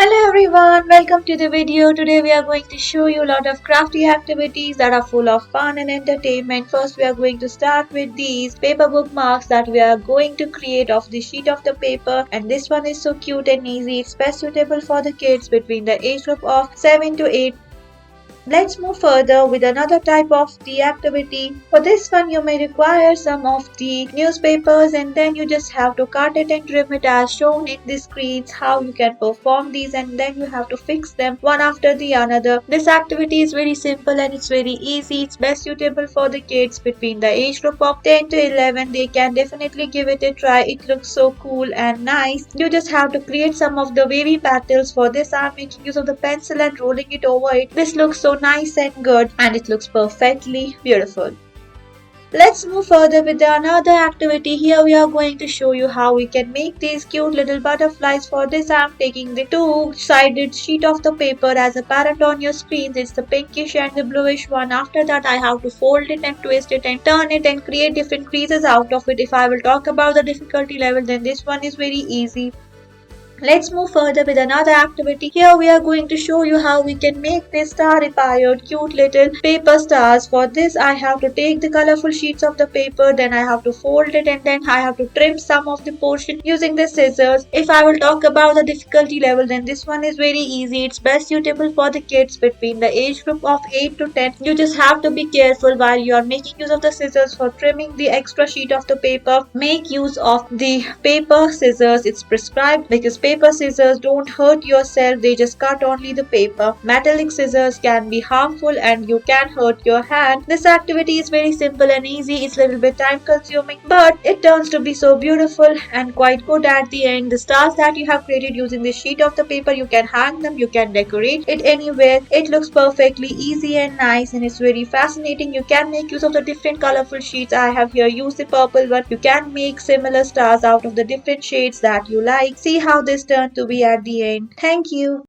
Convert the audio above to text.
Hello everyone, welcome to the video. Today we are going to show you a lot of crafty activities that are full of fun and entertainment. First we are going to start with these paper bookmarks that we are going to create off the sheet of the paper, and this one is so cute and easy. It's best suitable for the kids between the age group of 7 to 8. Let's move further with another type of the activity. For this one you may require some of the newspapers, and then you just have to cut it and trim it as shown in the screens how you can perform these, and then you have to fix them one after the another. This activity is very simple and it's very easy. It's best suitable for the kids between the age group of 10 to 11. They can definitely give it a try. It looks so cool and nice. You just have to create some of the wavy petals. For this I'm making use of the pencil and rolling it over it. This looks so nice and good, and it looks perfectly beautiful. Let's move further with another activity. Here we are going to show you how we can make these cute little butterflies. For this I am taking the two-sided sheet of the paper as apparent on your screen. It's the pinkish and the bluish one. After that I have to fold it and twist it and turn it and create different creases out of it. If I will talk about the difficulty level, then this one is very easy. Let's move further with another activity. Here we are going to show you how we can make this star-inspired cute little paper stars. For this I have to take the colorful sheets of the paper, then I have to fold it, and then I have to trim some of the portion using the scissors. If I will talk about the difficulty level, then this one is very easy. It's best suitable for the kids between the age group of 8 to 10. You just have to be careful while you are making use of the scissors for trimming the extra sheet of the paper. Make use of the paper scissors. It's prescribed because paper scissors don't hurt yourself, they just cut only the paper. Metallic scissors can be harmful and you can hurt your hand. This activity is very simple and easy. It's a little bit time consuming, but it turns to be so beautiful and quite good at the end. The stars that you have created using this sheet of the paper, you can hang them, you can decorate it anywhere. It looks perfectly easy and nice, and it's very fascinating. You can make use of the different colorful sheets. I have here used the purple one. You can make similar stars out of the different shades that you like. See how this turned to be at the end. Thank you.